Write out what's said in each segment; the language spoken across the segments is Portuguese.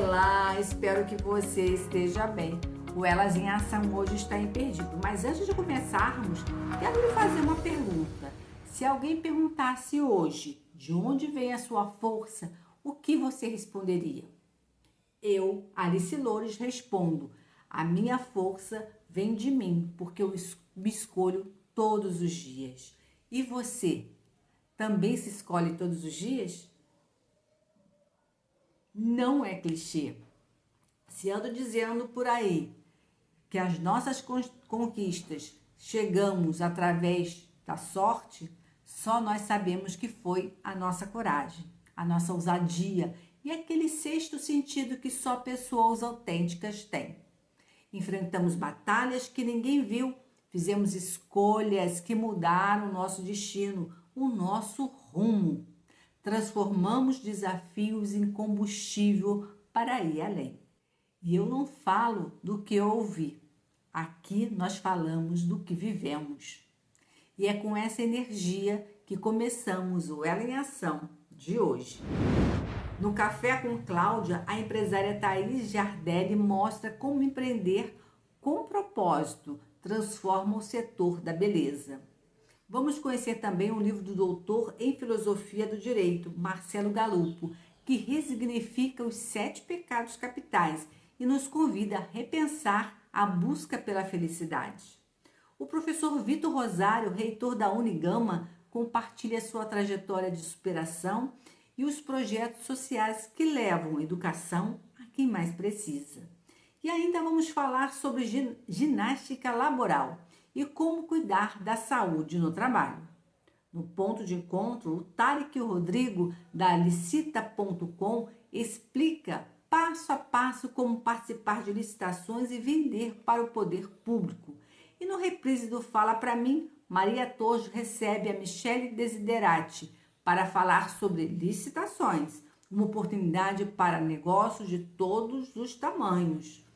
Olá, espero que você esteja bem. O Elas em Ação hoje está imperdível. Mas antes de começarmos, quero lhe fazer uma pergunta. Se alguém perguntasse hoje de onde vem a sua força, o que você responderia? Eu, Alice Loures, respondo: a minha força vem de mim, porque eu me escolho todos os dias. E você, também se escolhe todos os dias? Não é clichê. Se ando dizendo por aí que as nossas conquistas chegamos através da sorte, só nós sabemos que foi a nossa coragem, a nossa ousadia e aquele sexto sentido que só pessoas autênticas têm. Enfrentamos batalhas que ninguém viu, fizemos escolhas que mudaram o nosso destino, o nosso rumo. Transformamos desafios em combustível para ir além. E eu não falo do que eu ouvi. Aqui nós falamos do que vivemos. E é com essa energia que começamos o Ela em Ação de hoje. No Café com Cláudia, a empresária Thaís Jardelli mostra como empreender com propósito transforma o setor da beleza. Vamos conhecer também um livro do doutor em filosofia do direito, Marcelo Galupo, que ressignifica os 7 pecados capitais e nos convida a repensar a busca pela felicidade. O professor Vitor Rosário, reitor da Unigama, compartilha sua trajetória de superação e os projetos sociais que levam educação a quem mais precisa. E ainda vamos falar sobre ginástica laboral e como cuidar da saúde no trabalho. No ponto de encontro, o Tarek Rodrigo, da licita.com, explica passo a passo como participar de licitações e vender para o poder público. E no reprise do Fala Pra Mim, Maria Tojo recebe a Michele Desiderati para falar sobre licitações, uma oportunidade para negócios de todos os tamanhos.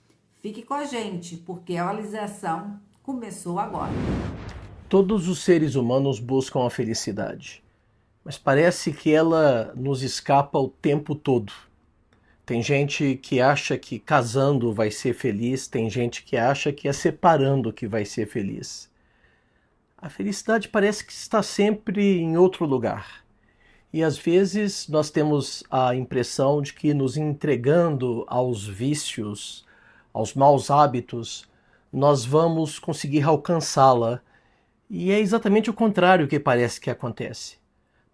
Fique com a gente, porque a realização começou agora. Todos os seres humanos buscam a felicidade, mas parece que ela nos escapa o tempo todo. Tem gente que acha que casando vai ser feliz, tem gente que acha que é separando que vai ser feliz. A felicidade parece que está sempre em outro lugar. E às vezes nós temos a impressão de que nos entregando aos vícios, aos maus hábitos, nós vamos conseguir alcançá-la. E é exatamente o contrário que parece que acontece.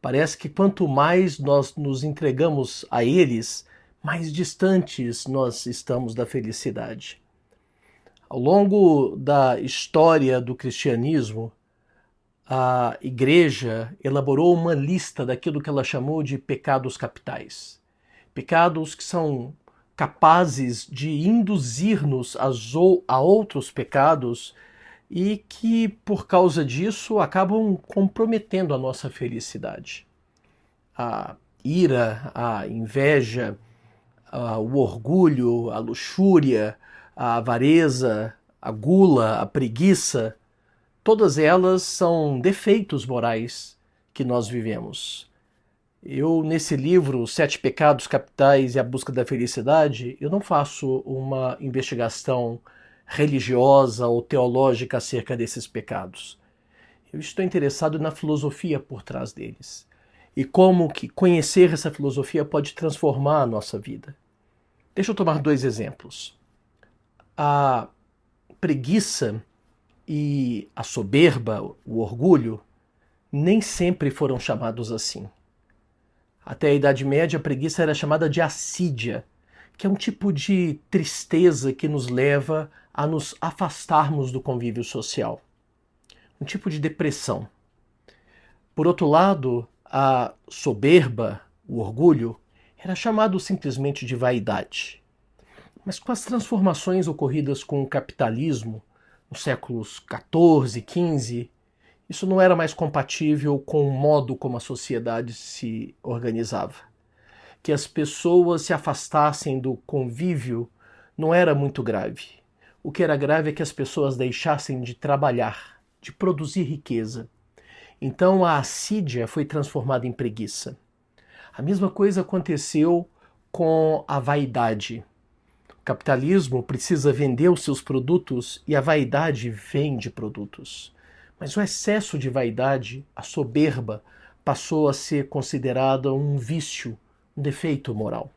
Parece que quanto mais nós nos entregamos a eles, mais distantes nós estamos da felicidade. Ao longo da história do cristianismo, a igreja elaborou uma lista daquilo que ela chamou de pecados capitais. Pecados que são capazes de induzir-nos a outros pecados e que, por causa disso, acabam comprometendo a nossa felicidade. A ira, a inveja, o orgulho, a luxúria, a avareza, a gula, a preguiça, todas elas são defeitos morais que nós vivemos. Eu, nesse livro, 7 Pecados Capitais e a Busca da Felicidade, eu não faço uma investigação religiosa ou teológica acerca desses pecados. Eu estou interessado na filosofia por trás deles e como que conhecer essa filosofia pode transformar a nossa vida. Deixa eu tomar 2 exemplos. A preguiça e a soberba, o orgulho, nem sempre foram chamados assim. Até a Idade Média, a preguiça era chamada de assídia, que é um tipo de tristeza que nos leva a nos afastarmos do convívio social. Um tipo de depressão. Por outro lado, a soberba, o orgulho, era chamado simplesmente de vaidade. Mas com as transformações ocorridas com o capitalismo, nos séculos XIV, XV, isso não era mais compatível com o modo como a sociedade se organizava. Que as pessoas se afastassem do convívio não era muito grave. O que era grave é que as pessoas deixassem de trabalhar, de produzir riqueza. Então a assídia foi transformada em preguiça. A mesma coisa aconteceu com a vaidade. O capitalismo precisa vender os seus produtos e a vaidade vende produtos. Mas o excesso de vaidade, a soberba, passou a ser considerada um vício, um defeito moral.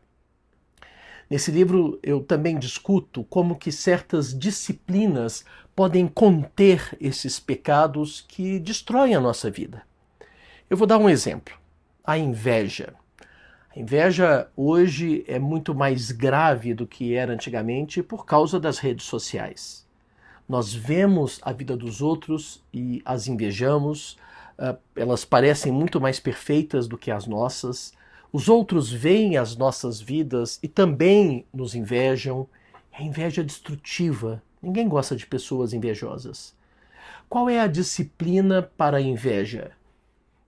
Nesse livro eu também discuto como que certas disciplinas podem conter esses pecados que destroem a nossa vida. Eu vou dar um exemplo. A inveja. A inveja hoje é muito mais grave do que era antigamente por causa das redes sociais. Nós vemos a vida dos outros e as invejamos, elas parecem muito mais perfeitas do que as nossas. Os outros veem as nossas vidas e também nos invejam. A inveja é destrutiva. Ninguém gosta de pessoas invejosas. Qual é a disciplina para a inveja?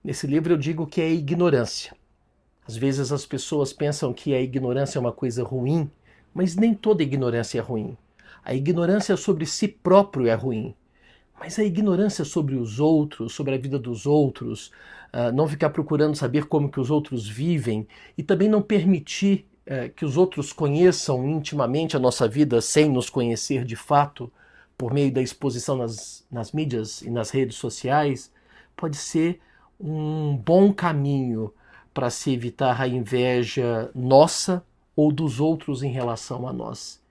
Nesse livro eu digo que é a ignorância. Às vezes as pessoas pensam que a ignorância é uma coisa ruim, mas nem toda ignorância é ruim. A ignorância sobre si próprio é ruim. Mas a ignorância sobre os outros, sobre a vida dos outros, não ficar procurando saber como que os outros vivem e também não permitir que os outros conheçam intimamente a nossa vida sem nos conhecer de fato, por meio da exposição nas mídias e nas redes sociais, pode ser um bom caminho para se evitar a inveja nossa ou dos outros em relação a nós.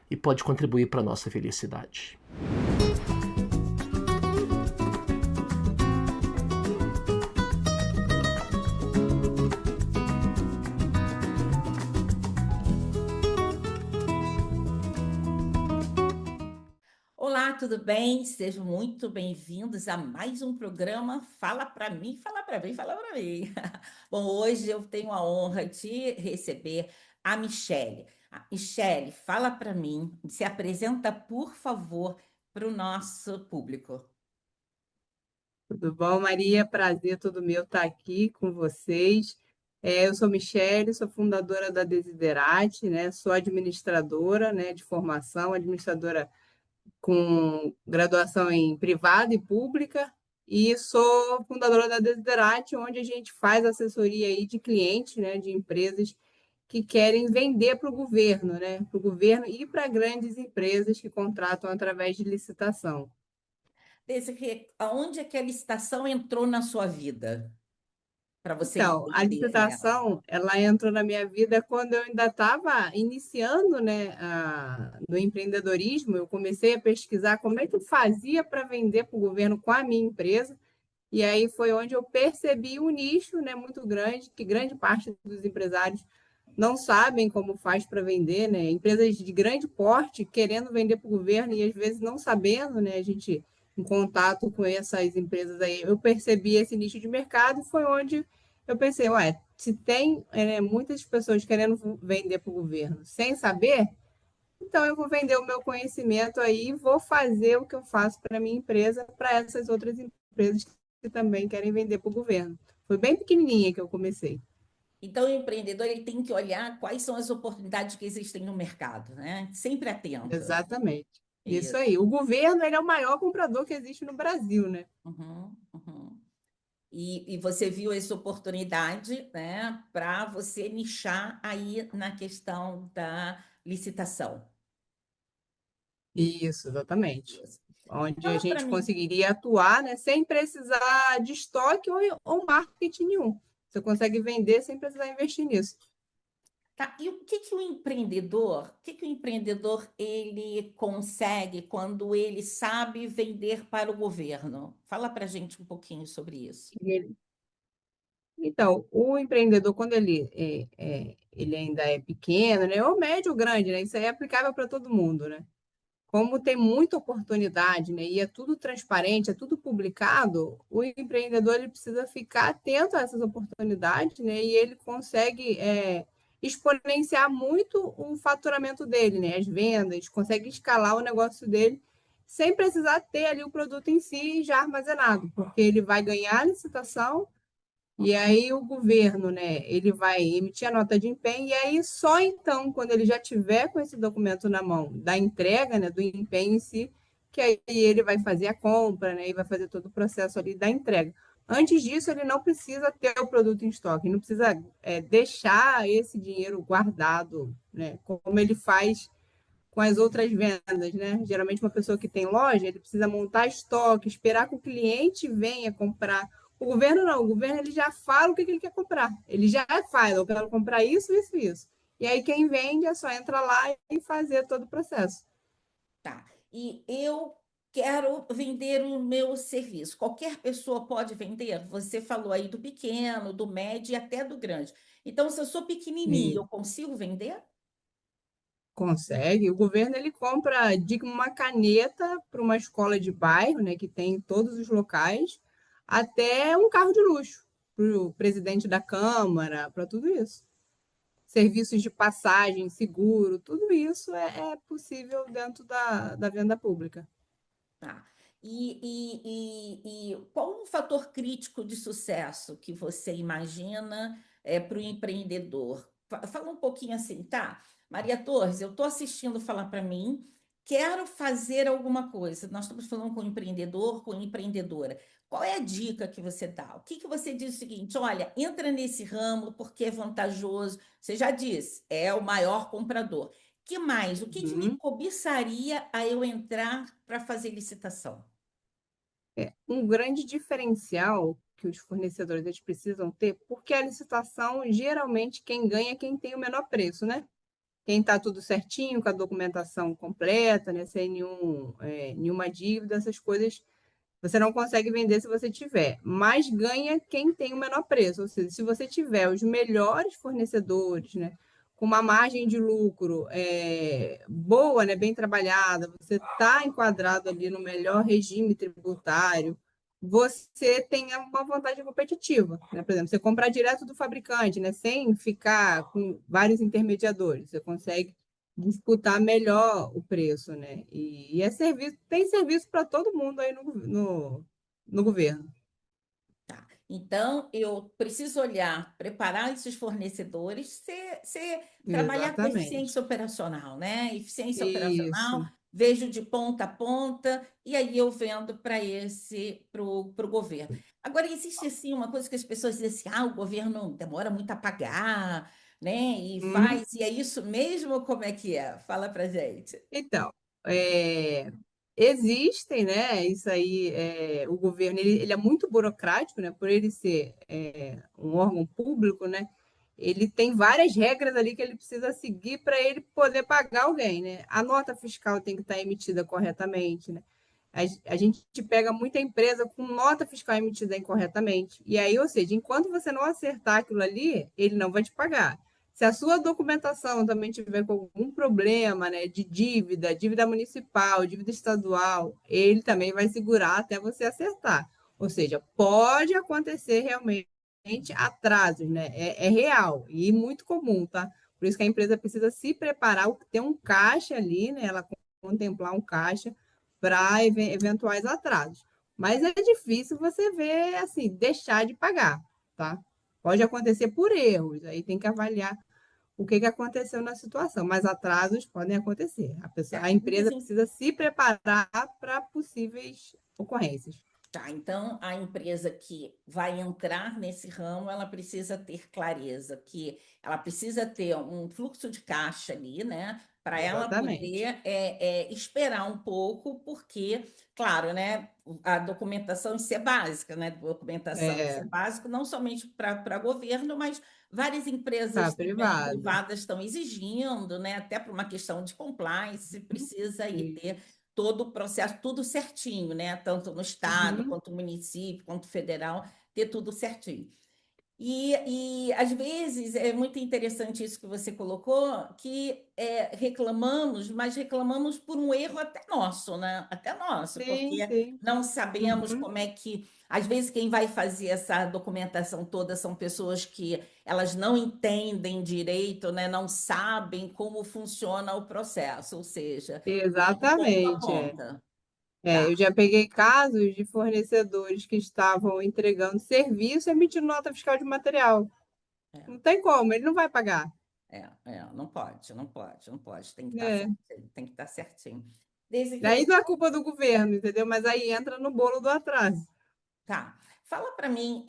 E pode contribuir para a nossa felicidade. Olá, tudo bem? Sejam muito bem-vindos a mais um programa Fala para mim, fala para mim, fala para mim. Bom, hoje eu tenho a honra de receber a Michele. Michele, fala para mim, se apresenta, por favor, para o nosso público. Tudo bom, Maria? Prazer todo meu estar aqui com vocês. Eu sou Michele, sou fundadora da Desiderate, né? Sou administradora, né, de formação, administradora com graduação em privada e pública, e sou fundadora da Desiderate, onde a gente faz assessoria aí de clientes, né, de empresas que querem vender para o governo, né? Para o governo e para grandes empresas que contratam através de licitação. Aonde é que a licitação entrou na sua vida? Para você Então, a empreender nela? licitação, ela entrou na minha vida quando eu ainda estava iniciando, né, no empreendedorismo. Eu comecei a pesquisar como é que eu fazia para vender para o governo com a minha empresa, e aí foi onde eu percebi um nicho, né, muito grande, que grande parte dos empresários não sabem como faz para vender, né? Empresas de grande porte querendo vender para o governo e às vezes não sabendo, né? A gente, em contato com essas empresas aí, eu percebi esse nicho de mercado e foi onde eu pensei, ué, se tem muitas pessoas querendo vender para o governo sem saber, então eu vou vender o meu conhecimento aí e vou fazer o que eu faço para a minha empresa, para essas outras empresas que também querem vender para o governo. Foi bem pequenininha que eu comecei. Então, o empreendedor ele tem que olhar quais são as oportunidades que existem no mercado, né? Sempre atento. Exatamente. Isso Isso. aí. O governo ele é o maior comprador que existe no Brasil, né? Uhum, uhum. E você viu essa oportunidade, né, para você nichar aí na questão da licitação. Isso, exatamente. Isso. Onde a Fala para gente mim, conseguiria atuar, né, sem precisar de estoque ou marketing nenhum. Você consegue vender sem precisar investir nisso. tá? E o que que o empreendedor ele consegue quando ele sabe vender para o governo? Fala para a gente um pouquinho sobre isso. Então, o empreendedor, quando ele ainda é pequeno, né, ou médio ou grande, né, isso aí é aplicável para todo mundo, né? Como tem muita oportunidade, né, e é tudo transparente, é tudo publicado, o empreendedor ele precisa ficar atento a essas oportunidades, né, e ele consegue exponenciar muito o faturamento dele, né, as vendas, consegue escalar o negócio dele sem precisar ter ali o produto em si já armazenado, porque ele vai ganhar a licitação e aí o governo, né, ele vai emitir a nota de empenho e aí só então, quando ele já tiver com esse documento na mão da entrega, né, do empenho em si, que aí ele vai fazer a compra, né, e vai fazer todo o processo ali da entrega. Antes disso, ele não precisa ter o produto em estoque, não precisa deixar esse dinheiro guardado, né? Como ele faz com as outras vendas, né? Geralmente, uma pessoa que tem loja, ele precisa montar estoque, esperar que o cliente venha comprar. O governo não, o governo ele já fala o que ele quer comprar. Ele já fala, eu quero comprar isso, isso, isso. E aí quem vende é só entrar lá e fazer todo o processo. Tá. E eu quero vender o meu serviço. Qualquer pessoa pode vender? Você falou aí do pequeno, do médio e até do grande. Então, se eu sou pequenininho, E eu consigo vender? consegue. O governo ele compra, diga, uma caneta para uma escola de bairro, né, que tem em todos os locais, até um carro de luxo para o presidente da Câmara, para tudo isso. Serviços de passagem, seguro, tudo isso é possível dentro da venda pública. Tá. E qual o fator crítico de sucesso que você imagina para o empreendedor? Fala um pouquinho assim, tá? Maria Torres, eu estou assistindo falar para mim, quero fazer alguma coisa. Nós estamos falando com empreendedor, com empreendedora. Qual é a dica que você dá? O que que você diz o seguinte: olha, entra nesse ramo porque é vantajoso. Você já disse, é o maior comprador. Que mais? O que que me Uhum. cobiçaria a eu entrar para fazer licitação? Um grande diferencial que os fornecedores eles precisam ter, porque a licitação, geralmente, quem ganha é quem tem o menor preço, né? Quem está tudo certinho, com a documentação completa, né? Sem nenhuma dívida, essas coisas você não consegue vender se você tiver. Mas ganha quem tem o menor preço. Ou seja, se você tiver os melhores fornecedores, né? Com uma margem de lucro boa, né, bem trabalhada, você está enquadrado ali no melhor regime tributário, você tem uma vantagem competitiva, né? Por exemplo, você comprar direto do fabricante, né, sem ficar com vários intermediadores, você consegue disputar melhor o preço, né? E serviço, tem serviço para todo mundo aí no governo. Tá. Então, eu preciso olhar, preparar esses fornecedores, trabalhar com Exatamente. eficiência operacional, né? Eficiência operacional, Isso. vejo de ponta a ponta, e aí eu vendo para o governo. Agora, existe assim uma coisa que as pessoas dizem assim: o governo demora muito a pagar, né? E Uhum. faz, e é isso mesmo? Como é que é? Fala pra gente. Então, existem, né? Isso aí, o governo ele é muito burocrático, né? Por ele ser um órgão público, né? Ele tem várias regras ali que ele precisa seguir para ele poder pagar alguém, né? A nota fiscal tem que estar emitida corretamente, né? A gente pega muita empresa com nota fiscal emitida incorretamente. E aí, ou seja, enquanto você não acertar aquilo ali, ele não vai te pagar. Se a sua documentação também tiver com algum problema, né, de dívida, dívida municipal, dívida estadual, ele também vai segurar até você acertar. Ou seja, pode acontecer realmente atrasos, né? É real e muito comum, tá? Por isso que a empresa precisa se preparar, ter um caixa ali, né? Ela contemplar um caixa para eventuais atrasos. Mas é difícil você ver, assim, deixar de pagar, tá? Pode acontecer por erros, aí tem que avaliar o que aconteceu na situação, mas atrasos podem acontecer. Tá? A empresa precisa se preparar para possíveis ocorrências. Tá, então a empresa que vai entrar nesse ramo, ela precisa ter clareza que ela precisa ter um fluxo de caixa ali, né? Para ela Exatamente. poder esperar um pouco, porque, claro, né? A documentação isso é básica, né? Documentação isso é É, básico não somente para governo, mas várias tá empresas também privado. privadas estão exigindo, né? Até por uma questão de compliance, precisa aí ter Isso. todo o processo, tudo certinho, né? Tanto no estado, Uhum. quanto no município, quanto federal, ter tudo certinho. Às vezes é muito interessante isso que você colocou, que reclamamos, mas reclamamos por um erro até nosso, né? Até nosso, Sim, porque sim. não sabemos Uhum. como é que. Às vezes, quem vai fazer essa documentação toda são pessoas que elas não entendem direito, né? Não sabem como funciona o processo, ou seja, vem de ponta a Exatamente. ponta. Eu Tá. já peguei casos de fornecedores que estavam entregando serviço e emitindo nota fiscal de material. Não É. tem como, ele não vai pagar. Não pode, não pode, não pode, tem que estar É. certinho, tem que estar certinho. Desde que Daí eu. não é culpa do governo, entendeu? Mas aí entra no bolo do atraso. Tá. Fala para mim,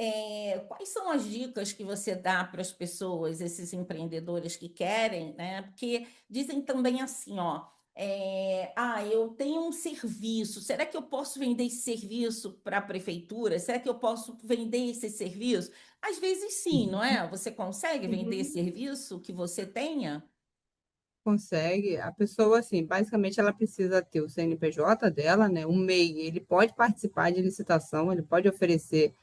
quais são as dicas que você dá para as pessoas, esses empreendedores que querem, né? Porque dizem também assim, ó, eu tenho um serviço, será que eu posso vender esse serviço para a prefeitura? Será que eu posso vender esse serviço? Às vezes sim, não é? Você consegue vender esse Uhum. serviço que você tenha? Consegue. A pessoa, assim, basicamente ela precisa ter o CNPJ dela, né? O MEI, ele pode participar de licitação, ele pode oferecer,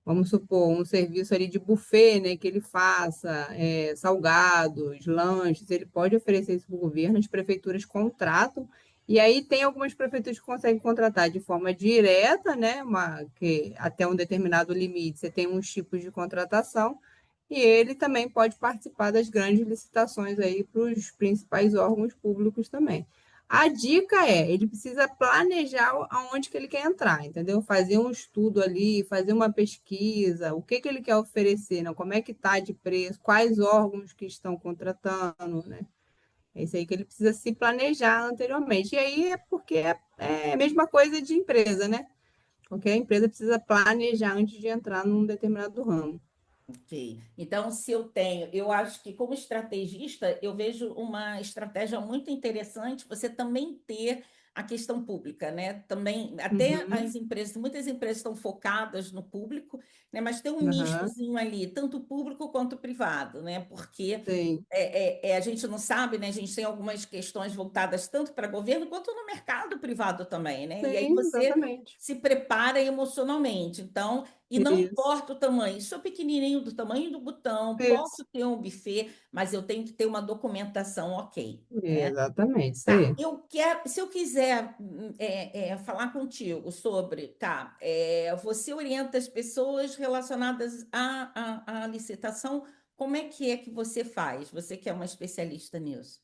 vamos supor, um serviço ali de buffet, né? Que ele faça salgados, lanches, ele pode oferecer isso para o governo, as prefeituras contratam, e aí tem algumas prefeituras que conseguem contratar de forma direta, né? Que até um determinado limite você tem uns tipos de contratação, e ele também pode participar das grandes licitações aí para os principais órgãos públicos também. A dica é, ele precisa planejar aonde que ele quer entrar, entendeu? Fazer um estudo ali, fazer uma pesquisa, o que que ele quer oferecer, né? Como é que está de preço, quais órgãos que estão contratando, né? É isso aí que ele precisa se planejar anteriormente. E aí é porque é a mesma coisa de empresa, né? Porque a empresa precisa planejar antes de entrar num determinado ramo. Ok. Então, se eu tenho, eu acho que como estrategista, eu vejo uma estratégia muito interessante você também ter a questão pública, né? Também, até Uhum, as empresas, muitas empresas estão focadas no público, né? Mas tem um aham, mistozinho ali, tanto público quanto privado, né? Porque sim, a gente não sabe, né? A gente tem algumas questões voltadas tanto para governo quanto no mercado privado também, né? E aí sim, você exatamente. se prepara emocionalmente. Então, e não Isso, importa o tamanho, sou pequenininho do tamanho do botão, isso, posso ter um buffet, mas eu tenho que ter uma documentação ok, né? exatamente, isso Tá, aí. eu quero, se eu quiser falar contigo sobre, tá, você orienta as pessoas relacionadas à licitação, como é que você faz? Você que é uma especialista nisso.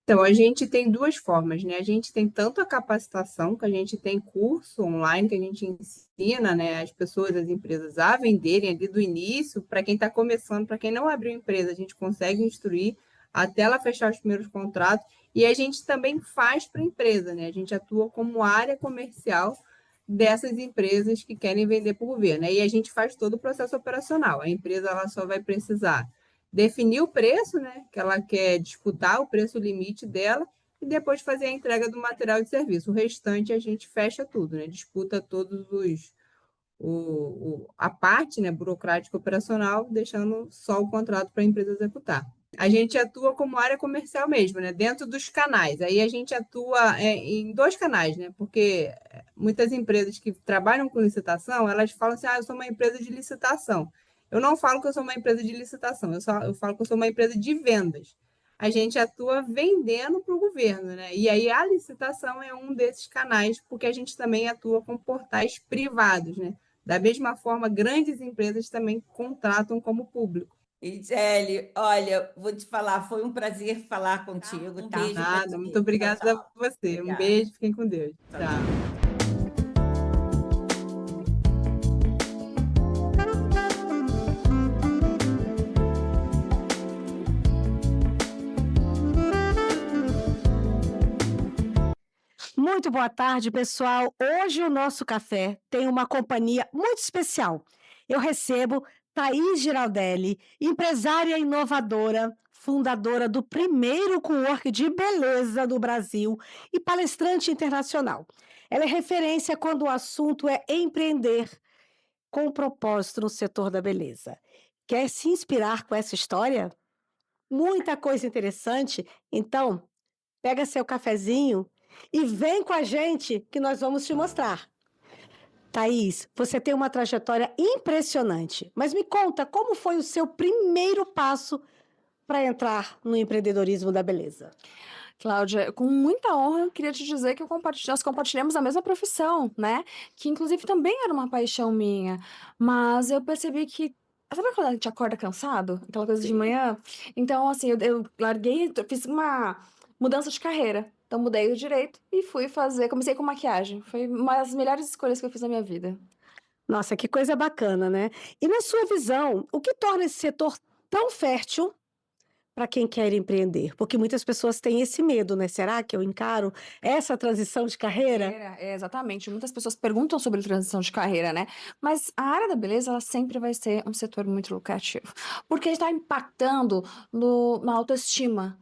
Então, a gente tem duas formas, né? A gente tem tanto a capacitação, que a gente tem curso online que a gente ensina, né, as pessoas, as empresas a venderem ali do início, para quem está começando, para quem não abriu empresa, a gente consegue instruir até ela fechar os primeiros contratos. E a gente também faz para a empresa, né? A gente atua como área comercial dessas empresas que querem vender para o governo. Aí a gente faz todo o processo operacional. A empresa ela só vai precisar definir o preço, né, que ela quer disputar, o preço limite dela, e depois fazer a entrega do material de serviço. O restante a gente fecha tudo, né, disputa todos a parte, né, burocrática operacional, deixando só o contrato para a empresa executar. A gente atua como área comercial mesmo, né, dentro dos canais. Aí a gente atua em dois canais, né, porque muitas empresas que trabalham com licitação, elas falam assim, eu sou uma empresa de licitação. Eu não falo que eu sou uma empresa de licitação, eu falo que eu sou uma empresa de vendas. A gente atua vendendo para o governo, né? E aí a licitação é um desses canais, porque a gente também atua com portais privados, né? Da mesma forma, grandes empresas também contratam como público. Michele, olha, vou te falar, foi um prazer falar contigo, um beijo para Nada, muito ti. Tchau, obrigada a tchau. você. Um Obrigada. beijo, fiquem com Deus. Tchau, tchau. Tchau. Muito boa tarde, pessoal. Hoje o nosso café tem uma companhia muito especial. Eu recebo Thaís Giraldelli, empresária inovadora, fundadora do primeiro cowork de beleza do Brasil e palestrante internacional. Ela é referência quando o assunto é empreender com propósito no setor da beleza. Quer se inspirar com essa história? Muita coisa interessante. Então, pega seu cafezinho e vem com a gente que nós vamos te mostrar. Thaís, você tem uma trajetória impressionante, mas me conta como foi o seu primeiro passo para entrar no empreendedorismo da beleza. Cláudia, com muita honra, eu queria te dizer que nós compartilhamos a mesma profissão, né? Que inclusive também era uma paixão minha. Mas eu percebi que. Sabe quando a gente acorda cansado? Aquela coisa de Sim. manhã? Então, assim, eu larguei, eu fiz uma mudança de carreira. Então, mudei o direito e fui fazer. Comecei com maquiagem. Foi uma das melhores escolhas que eu fiz na minha vida. Nossa, que coisa bacana, né? E na sua visão, o que torna esse setor tão fértil para quem quer empreender? Porque muitas pessoas têm esse medo, né? Será que eu encaro essa transição de carreira? Exatamente. Muitas pessoas perguntam sobre transição de carreira, né? Mas a área da beleza, ela sempre vai ser um setor muito lucrativo, porque está impactando na autoestima,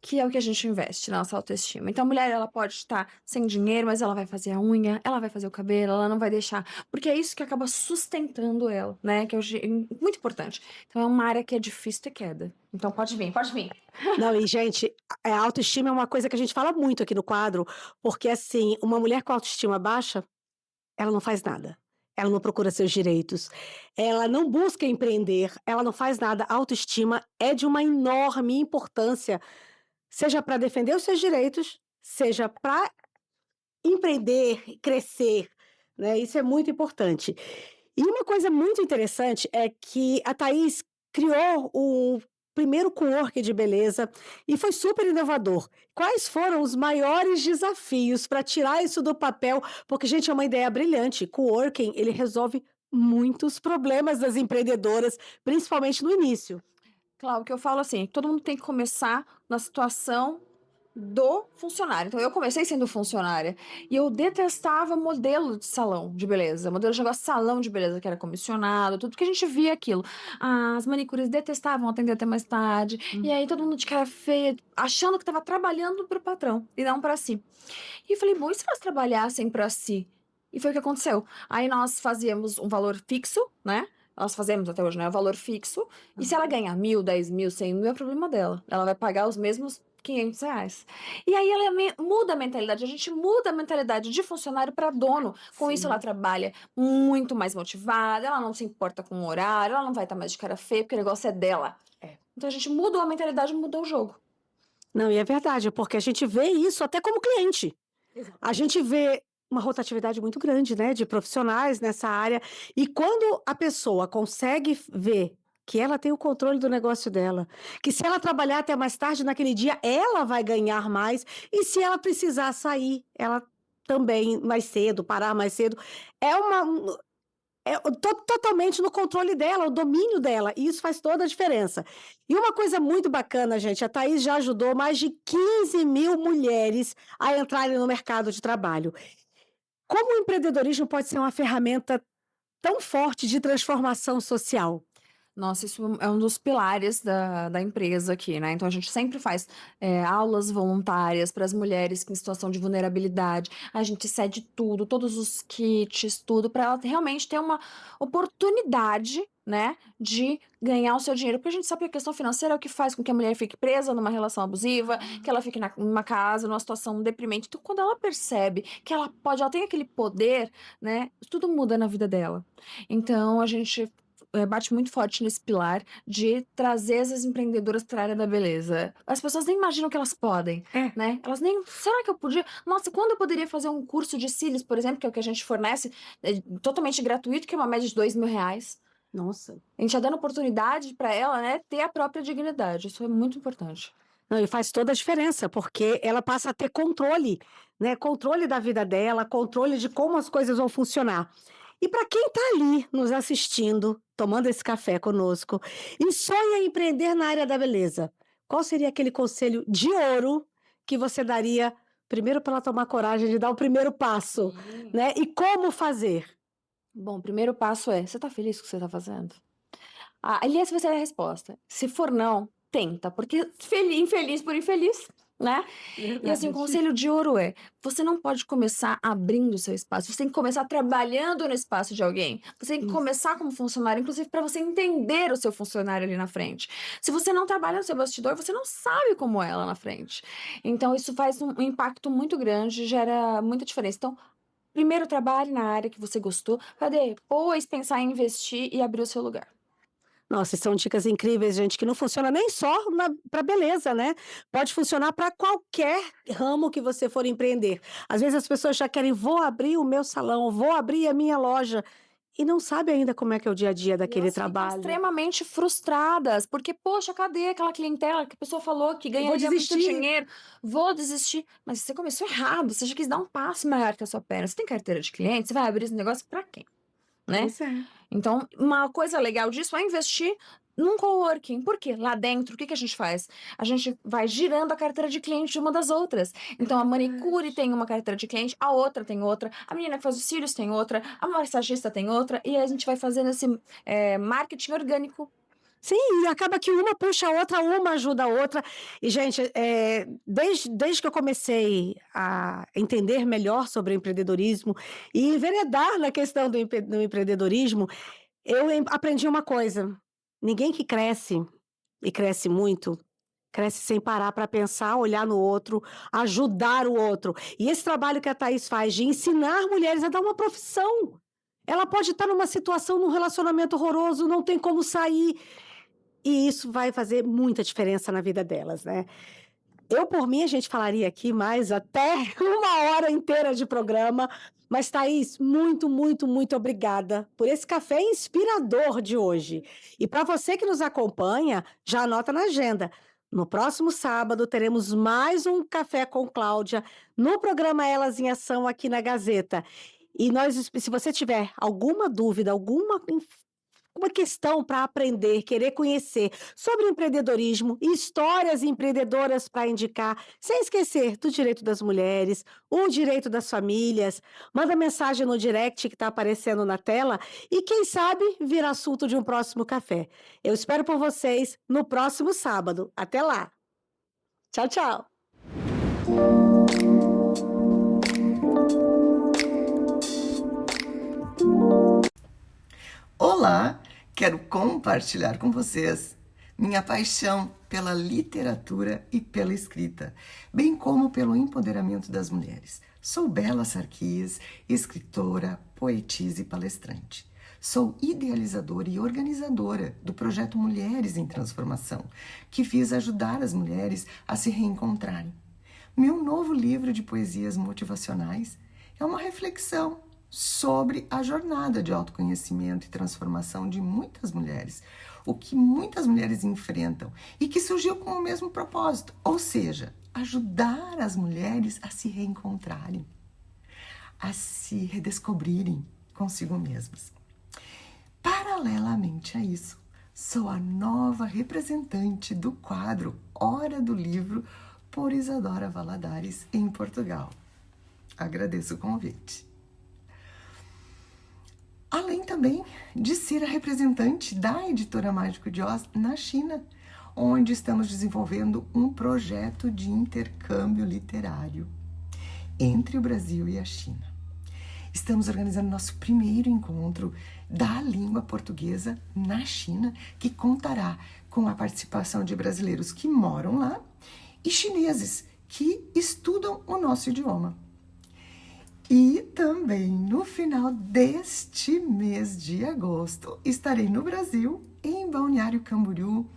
que é o que a gente investe, na nossa autoestima. Então, a mulher, ela pode estar sem dinheiro, mas ela vai fazer a unha, ela vai fazer o cabelo, ela não vai deixar, porque é isso que acaba sustentando ela, né? Que é muito importante. Então, é uma área que é difícil ter queda. Então, pode vir, pode vir. Não, e gente, a autoestima é uma coisa que a gente fala muito aqui no quadro, porque assim, uma mulher com autoestima baixa, ela não faz nada. Ela não procura seus direitos. Ela não busca empreender, ela não faz nada. A autoestima é de uma enorme importância, seja para defender os seus direitos, seja para empreender, crescer, né? Isso é muito importante. E uma coisa muito interessante é que a Thaís criou o primeiro coworking de beleza e foi super inovador. Quais foram os maiores desafios para tirar isso do papel? Porque, gente, é uma ideia brilhante. Coworking, ele resolve muitos problemas das empreendedoras, principalmente no início. Claro, que eu falo assim, todo mundo tem que começar na situação do funcionário. Então, eu comecei sendo funcionária e eu detestava modelo de salão de beleza, modelo de negócio de salão de beleza, que era comissionado, tudo que a gente via aquilo. As manicures detestavam atender até mais tarde, e aí todo mundo de cara feia, achando que estava trabalhando para o patrão e não para si. E eu falei, bom, e se elas trabalhassem para si? E foi o que aconteceu. Aí nós fazíamos um valor fixo, né? Nós fazemos até hoje, né? O valor fixo. E se ela ganhar 1.000, 10.000, 100.000, é problema dela. Ela vai pagar os mesmos R$ 500. E aí ela muda a mentalidade. A gente muda a mentalidade de funcionário para dono. Com isso, ela trabalha muito mais motivada. Ela não se importa com o horário. Ela não vai estar mais de cara feia, porque o negócio é dela. Então a gente mudou a mentalidade, mudou o jogo. Não, e é verdade, porque a gente vê isso até como cliente. A gente vê uma rotatividade muito grande, né, de profissionais nessa área. E quando a pessoa consegue ver que ela tem o controle do negócio dela, que se ela trabalhar até mais tarde naquele dia, ela vai ganhar mais, e se ela precisar sair, ela também mais cedo, parar mais cedo, é totalmente no controle dela, o domínio dela, e isso faz toda a diferença. E uma coisa muito bacana, gente, a Thaís já ajudou mais de 15 mil mulheres a entrarem no mercado de trabalho. Como o empreendedorismo pode ser uma ferramenta tão forte de transformação social? Nossa, isso é um dos pilares da empresa aqui, né? Então a gente sempre faz aulas voluntárias para as mulheres em situação de vulnerabilidade. A gente cede tudo, todos os kits, tudo, para ela realmente ter uma oportunidade, né, de ganhar o seu dinheiro. Porque a gente sabe que a questão financeira é o que faz com que a mulher fique presa numa relação abusiva, que ela fique numa casa, numa situação deprimente. Então, quando ela percebe que ela tem aquele poder, né, tudo muda na vida dela. Então, a gente bate muito forte nesse pilar de trazer essas empreendedoras para a área da beleza. As pessoas nem imaginam que elas podem, né? Elas nem... Será que eu podia? Nossa, quando eu poderia fazer um curso de cílios, por exemplo, que é o que a gente fornece, totalmente gratuito, que é uma média de R$ 2.000. Nossa. A gente está dando oportunidade para ela, né, ter a própria dignidade. Isso é muito importante. Não, e faz toda a diferença, porque ela passa a ter controle, né? Controle da vida dela, controle de como as coisas vão funcionar. E para quem está ali nos assistindo, tomando esse café conosco, e sonha em empreender na área da beleza, qual seria aquele conselho de ouro que você daria, primeiro para ela tomar coragem de dar o primeiro passo, né? E como fazer? Bom, o primeiro passo é, você está feliz com o que você está fazendo? Aliás, vai ser a resposta. Se for não, tenta, porque infeliz por infeliz, né? E assim, o conselho de ouro é, você não pode começar abrindo o seu espaço, você tem que começar trabalhando no espaço de alguém. Você tem que começar como funcionário, inclusive para você entender o seu funcionário ali na frente. Se você não trabalha no seu bastidor, você não sabe como é lá na frente. Então, isso faz um impacto muito grande, gera muita diferença. Então, primeiro trabalhe na área que você gostou, para depois pensar em investir e abrir o seu lugar. Nossa, são dicas incríveis, gente, que não funciona nem só para beleza, né? Pode funcionar para qualquer ramo que você for empreender. Às vezes as pessoas já querem, vou abrir o meu salão, vou abrir a minha loja, e não sabe ainda como é que é o dia a dia daquele Elas ficam trabalho. extremamente frustradas, porque, poxa, cadê aquela clientela que a pessoa falou que ganharia muito dinheiro? Vou desistir. Mas você começou errado, você já quis dar um passo maior que a sua perna. Você tem carteira de cliente, você vai abrir esse negócio para quem? Né? Pois é. Então, uma coisa legal disso é investir num coworking. Por quê? Lá dentro, o que que a gente faz? A gente vai girando a carteira de cliente de uma das outras. Então, a manicure tem uma carteira de cliente, a outra tem outra, a menina que faz os cílios tem outra, a massagista tem outra, e a gente vai fazendo esse marketing orgânico. Sim, e acaba que uma puxa a outra, uma ajuda a outra. E, gente, desde que eu comecei a entender melhor sobre o empreendedorismo e enveredar na questão do empreendedorismo, eu aprendi uma coisa: ninguém que cresce, e cresce muito, cresce sem parar para pensar, olhar no outro, ajudar o outro. E esse trabalho que a Thaís faz de ensinar mulheres a dar uma profissão. Ela pode estar numa situação, num relacionamento horroroso, não tem como sair. E isso vai fazer muita diferença na vida delas, né? Eu, por mim, a gente falaria aqui mais até 1 hora inteira de programa. Mas, Thaís, muito, muito, muito obrigada por esse café inspirador de hoje. E para você que nos acompanha, já anota na agenda. No próximo sábado, teremos mais um Café com Cláudia no programa Elas em Ação aqui na Gazeta. E se você tiver alguma dúvida, uma questão para aprender, querer conhecer sobre empreendedorismo, histórias empreendedoras para indicar, sem esquecer do direito das mulheres, o direito das famílias. Manda mensagem no direct que está aparecendo na tela e, quem sabe, vira assunto de um próximo café. Eu espero por vocês no próximo sábado. Até lá. Tchau, tchau. Olá, quero compartilhar com vocês minha paixão pela literatura e pela escrita, bem como pelo empoderamento das mulheres. Sou Bela Sarquis, escritora, poetisa e palestrante. Sou idealizadora e organizadora do projeto Mulheres em Transformação, que visa ajudar as mulheres a se reencontrarem. Meu novo livro de poesias motivacionais é uma reflexão sobre a jornada de autoconhecimento e transformação de muitas mulheres, o que muitas mulheres enfrentam e que surgiu com o mesmo propósito, ou seja, ajudar as mulheres a se reencontrarem, a se redescobrirem consigo mesmas. Paralelamente a isso, sou a nova representante do quadro Hora do Livro por Isadora Valadares em Portugal. Agradeço o convite. Além também de ser a representante da Editora Mágico de Oz na China, onde estamos desenvolvendo um projeto de intercâmbio literário entre o Brasil e a China. Estamos organizando nosso primeiro encontro da língua portuguesa na China, que contará com a participação de brasileiros que moram lá e chineses que estudam o nosso idioma. E também no final deste mês de agosto estarei no Brasil, em Balneário Camboriú,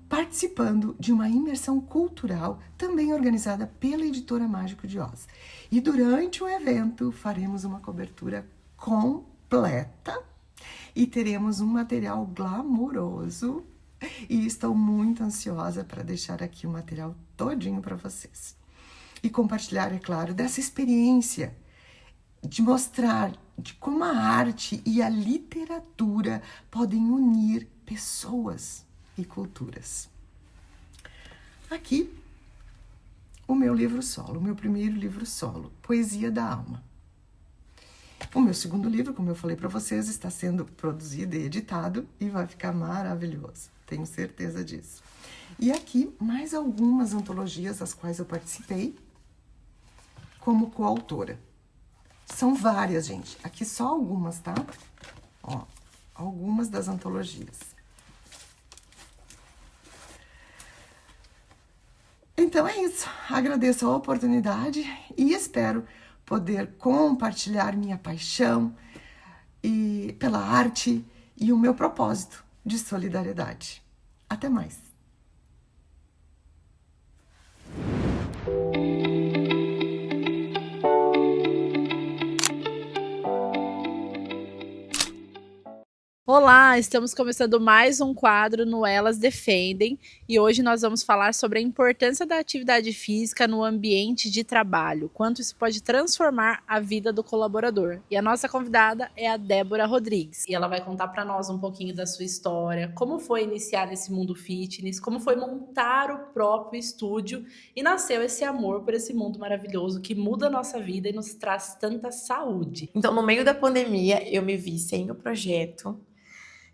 participando de uma imersão cultural também organizada pela Editora Mágico de Oz. E durante o evento faremos uma cobertura completa e teremos um material glamouroso e estou muito ansiosa para deixar aqui o material todinho para vocês. E compartilhar, é claro, dessa experiência de mostrar de como a arte e a literatura podem unir pessoas e culturas. Aqui, o meu livro solo, o meu primeiro livro solo, Poesia da Alma. O meu segundo livro, como eu falei para vocês, está sendo produzido e editado e vai ficar maravilhoso, tenho certeza disso. E aqui, mais algumas antologias das quais eu participei como coautora. São várias, gente. Aqui só algumas, tá? Ó, algumas das antologias. Então é isso. Agradeço a oportunidade e espero poder compartilhar minha paixão pela arte e o meu propósito de solidariedade. Até mais. Olá, estamos começando mais um quadro no Elas Defendem e hoje nós vamos falar sobre a importância da atividade física no ambiente de trabalho, quanto isso pode transformar a vida do colaborador. E a nossa convidada é a Débora Rodrigues e ela vai contar para nós um pouquinho da sua história, como foi iniciar nesse mundo fitness, como foi montar o próprio estúdio e nasceu esse amor por esse mundo maravilhoso que muda a nossa vida e nos traz tanta saúde. Então, no meio da pandemia, eu me vi sem o projeto,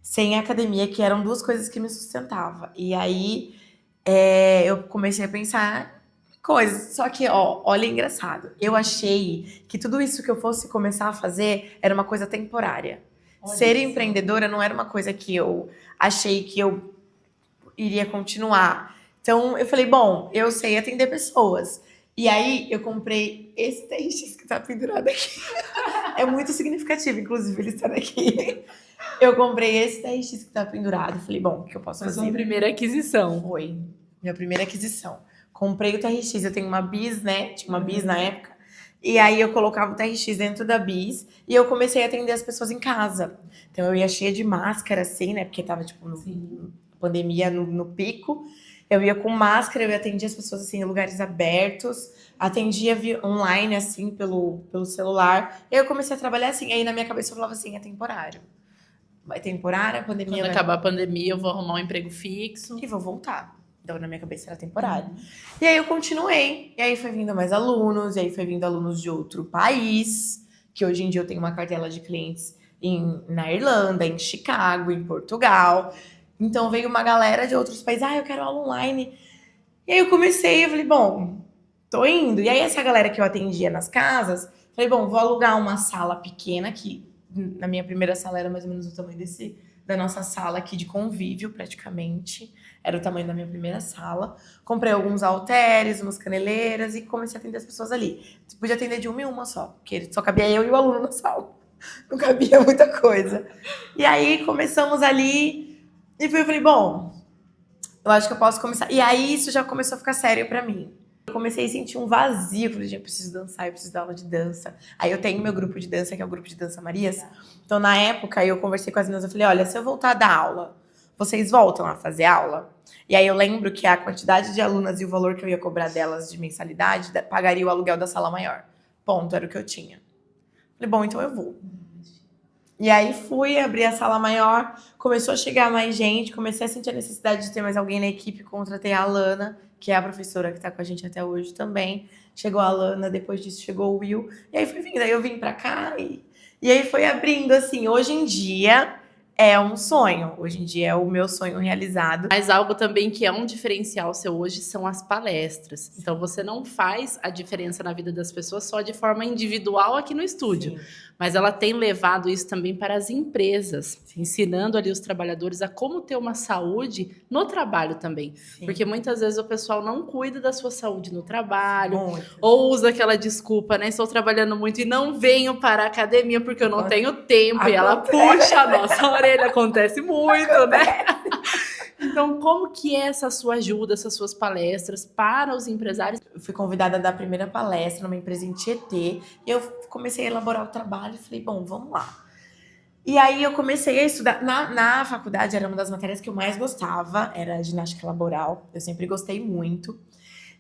sem a academia, que eram duas coisas que me sustentavam. E aí, eu comecei a pensar coisas. Só que, olha, engraçado. Eu achei que tudo isso que eu fosse começar a fazer era uma coisa temporária. Ser empreendedora não era uma coisa que eu achei que eu iria continuar. Então, eu falei, bom, eu sei atender pessoas. E aí, eu comprei esse TRX que tá pendurado aqui. É muito significativo, inclusive, ele estar aqui. Eu comprei esse TRX que tá pendurado. Falei, bom, o que eu posso fazer? Foi sua primeira aquisição. Foi minha primeira aquisição. Comprei o TRX, eu tenho uma Bis, né? Tinha uma Bis na época. E aí eu colocava o TRX dentro da Bis e eu comecei a atender as pessoas em casa. Então eu ia cheia de máscara, assim, né? Porque tava, tipo, pandemia no pico. Eu ia com máscara, eu atendia as pessoas, assim, em lugares abertos. Atendia online, assim, pelo celular. E aí eu comecei a trabalhar assim. Aí na minha cabeça eu falava assim, é temporário. Vai temporária, a pandemia Quando vai... acabar a pandemia, eu vou arrumar um emprego fixo. E vou voltar. Então, na minha cabeça era temporário. E aí eu continuei. E aí foi vindo mais alunos. E aí foi vindo alunos de outro país. Que hoje em dia eu tenho uma cartela de clientes na Irlanda, em Chicago, em Portugal. Então veio uma galera de outros países. Eu quero aula online. E aí eu comecei, eu falei, bom, tô indo. E aí essa galera que eu atendia nas casas, falei, bom, vou alugar uma sala pequena, que na minha primeira sala era mais ou menos o tamanho da nossa sala aqui de convívio, praticamente. Era o tamanho da minha primeira sala. Comprei alguns halteres, umas caneleiras e comecei a atender as pessoas ali. Podia atender de uma em uma só, porque só cabia eu e o aluno na sala. Não cabia muita coisa. E aí começamos ali... E eu falei, bom, eu acho que eu posso começar. E aí isso já começou a ficar sério pra mim. Eu comecei a sentir um vazio. Eu falei, gente, eu preciso dançar, eu preciso dar aula de dança. Aí eu tenho meu grupo de dança, que é o grupo de dança Marias. Então, na época, eu conversei com as meninas, eu falei, olha, se eu voltar a dar aula, vocês voltam a fazer aula? E aí eu lembro que a quantidade de alunas e o valor que eu ia cobrar delas de mensalidade pagaria o aluguel da sala maior. Ponto, era o que eu tinha. Falei, bom, então eu vou. E aí fui, abri a sala maior, começou a chegar mais gente, comecei a sentir a necessidade de ter mais alguém na equipe, contratei a Alana, que é a professora que tá com a gente até hoje também. Chegou a Alana, depois disso chegou o Will, e aí foi vindo, aí eu vim pra cá e aí foi abrindo, assim, hoje em dia é um sonho, hoje em dia é o meu sonho realizado. Mas algo também que é um diferencial seu hoje são as palestras. Então você não faz a diferença na vida das pessoas só de forma individual aqui no estúdio. Sim. Mas ela tem levado isso também para as empresas, ensinando ali os trabalhadores a como ter uma saúde no trabalho também. Sim. Porque muitas vezes o pessoal não cuida da sua saúde no trabalho, ou usa aquela desculpa, né? Estou trabalhando muito e não venho para a academia porque eu não tenho tempo. E ela puxa a nossa orelha, acontece muito, né? Então, como que é essa sua ajuda, essas suas palestras para os empresários? Eu fui convidada a dar a primeira palestra numa empresa em Tietê, e eu comecei a elaborar o trabalho e falei, bom, vamos lá. E aí eu comecei a estudar, na faculdade era uma das matérias que eu mais gostava, era ginástica laboral, eu sempre gostei muito.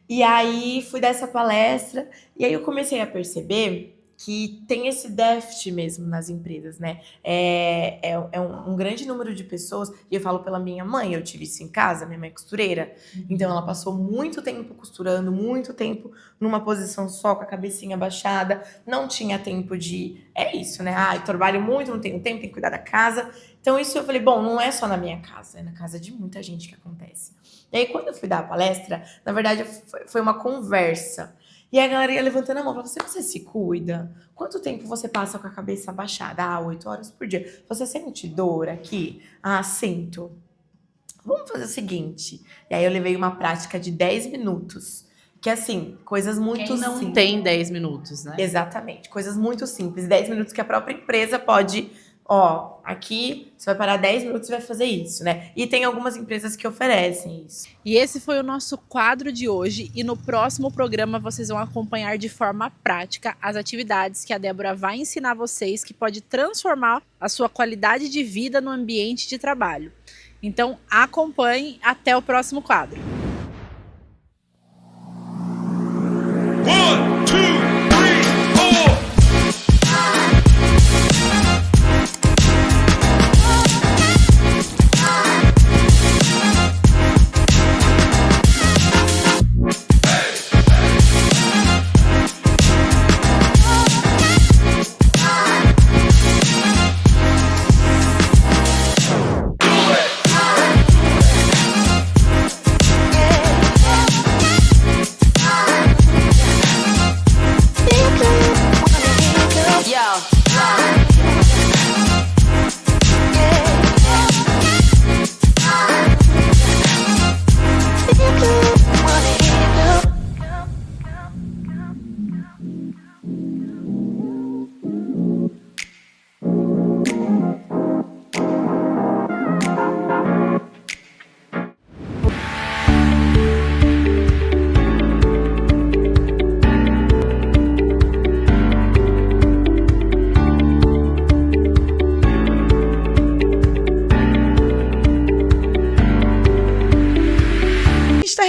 E aí fui dar essa palestra, e aí eu comecei a perceber que tem esse déficit mesmo nas empresas, né? É um grande número de pessoas, e eu falo pela minha mãe, eu tive isso em casa, minha mãe é costureira, então ela passou muito tempo costurando, muito tempo numa posição só, com a cabecinha baixada, não tinha tempo de... É isso, né? Eu trabalho muito, não tenho tempo, tenho que cuidar da casa. Então isso eu falei, bom, não é só na minha casa, é na casa de muita gente que acontece. E aí quando eu fui dar a palestra, na verdade foi uma conversa. E a galera ia levantando a mão, falava, você se cuida? Quanto tempo você passa com a cabeça abaixada? 8 horas por dia. Você sente dor aqui? Sinto. Vamos fazer o seguinte. E aí eu levei uma prática de 10 minutos. Que assim, coisas muito simples. Quem não tem 10 minutos, né? Exatamente, coisas muito simples. 10 minutos que a própria empresa pode ó, aqui você vai parar 10 minutos e vai fazer isso, né? E tem algumas empresas que oferecem isso. E esse foi o nosso quadro de hoje, e no próximo programa vocês vão acompanhar de forma prática as atividades que a Débora vai ensinar vocês, que pode transformar a sua qualidade de vida no ambiente de trabalho. Então acompanhem, até o próximo quadro. 1, 2, 3, 4.